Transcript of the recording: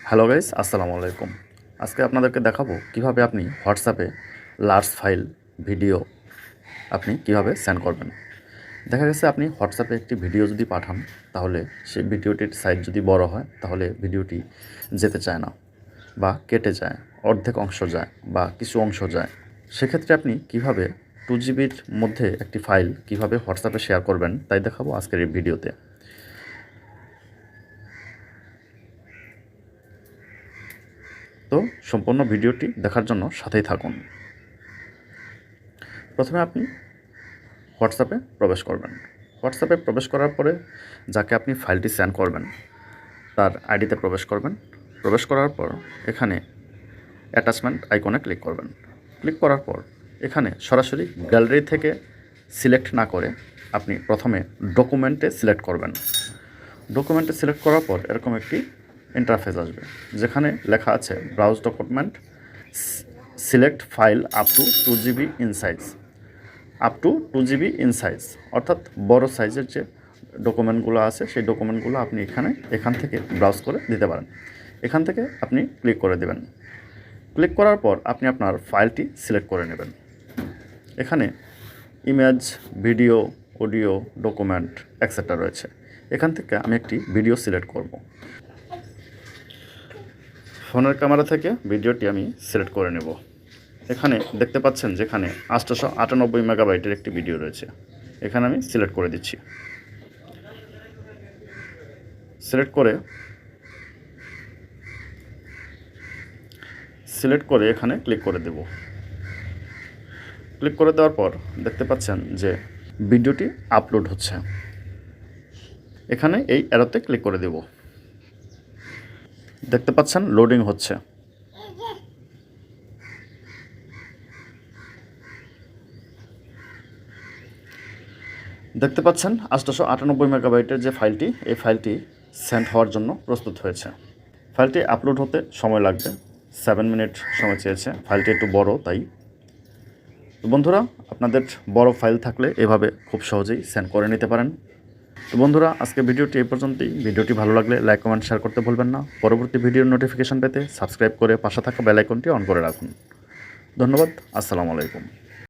Hello guys, আসসালামু আলাইকুম। আজকে আপনাদেরকে দেখাবো কিভাবে আপনি হোয়াটসঅ্যাপে লার্জ ফাইল ভিডিও আপনি কিভাবে সেন্ড করবেন। দেখা গেছে আপনি হোয়াটসঅ্যাপে একটি ভিডিও যদি পাঠান, তাহলে সেই ভিডিওটির সাইজ যদি বড় হয় তাহলে ভিডিওটি যেতে চায় না বা কেটে যায়, অর্ধেক অংশ যায় বা কিছু অংশ যায়। সেক্ষেত্রে আপনি কিভাবে 2 জিবির মধ্যে একটি ফাইল কিভাবে হোয়াটসঅ্যাপে শেয়ার করবেন তাই দেখাবো আজকের এই ভিডিওতে। তো সম্পূর্ণ ভিডিওটি দেখার জন্য সাথেই থাকুন। প্রথমে আপনি হোয়াটসঅ্যাপে প্রবেশ করবেন। হোয়াটসঅ্যাপে প্রবেশ করার পরে যাকে আপনি ফাইলটি সেন্ড করবেন তার আইডিতে প্রবেশ করবেন। প্রবেশ করার পর এখানে অ্যাটাচমেন্ট আইকনে ক্লিক করবেন। ক্লিক করার পর এখানে সরাসরি গ্যালারি থেকে সিলেক্ট না করে আপনি প্রথমে ডকুমেন্টে সিলেক্ট করবেন। ডকুমেন্টে সিলেক্ট করার পর এরকম একটি ইন্টারফেস আসবে, যেখানে লেখা আছে browse document, select file up to 2 GB in size. Up to 2 GB in size অর্থাৎ বড় সাইজের যে ডকুমেন্টগুলো আছে সেই ডকুমেন্টগুলো আপনি এখান থেকে ব্রাউজ করে দিতে পারেন। এখান থেকে আপনি ক্লিক করে দেবেন। ক্লিক করার পর আপনি আপনার ফাইলটি সিলেক্ট করে নেবেন। এখানে image, video, audio, document etcetera রয়েছে। এখান থেকে আমি একটি ভিডিও সিলেক্ট করব। ফোনের ক্যামেরা থেকে ভিডিওটি আমি সিলেক্ট করে নেব। এখানে দেখতে পাচ্ছেন যেখানে 898 মেগাবাইটের একটি ভিডিও রয়েছে, এখানে আমি সিলেক্ট করে দিচ্ছি। সিলেক্ট করে এখানে ক্লিক করে দেব। ক্লিক করে দেওয়ার পর দেখতে পাচ্ছেন যে ভিডিওটি আপলোড হচ্ছে। এখানে এই অ্যারোতে ক্লিক করে দেব। দেখতে পাচ্ছেন লোডিং হচ্ছে। দেখতে পাচ্ছেন 898 মেগাবাইটের যে ফাইলটি, এই ফাইলটি সেন্ড হওয়ার জন্য প্রস্তুত হয়েছে। ফাইলটি আপলোড হতে সময় লাগবে, 7 মিনিট সময় চেয়েছে। ফাইলটি একটু বড় তাই। তো বন্ধুরা, আপনাদের বড় ফাইল থাকলে এভাবে খুব সহজেই সেন্ড করে নিতে পারেন। তো বন্ধুরা, আজকে ভিডিওটি এই পর্যন্তই। ভিডিওটি ভালো লাগলে লাইক, কমেন্ট, শেয়ার করতে ভুলবেন না। পরবর্তী ভিডিওর নোটিফিকেশন পেতে সাবস্ক্রাইব করে পাশে থাকা বেল আইকনটি অন করে রাখুন। ধন্যবাদ। আসসালামু আলাইকুম।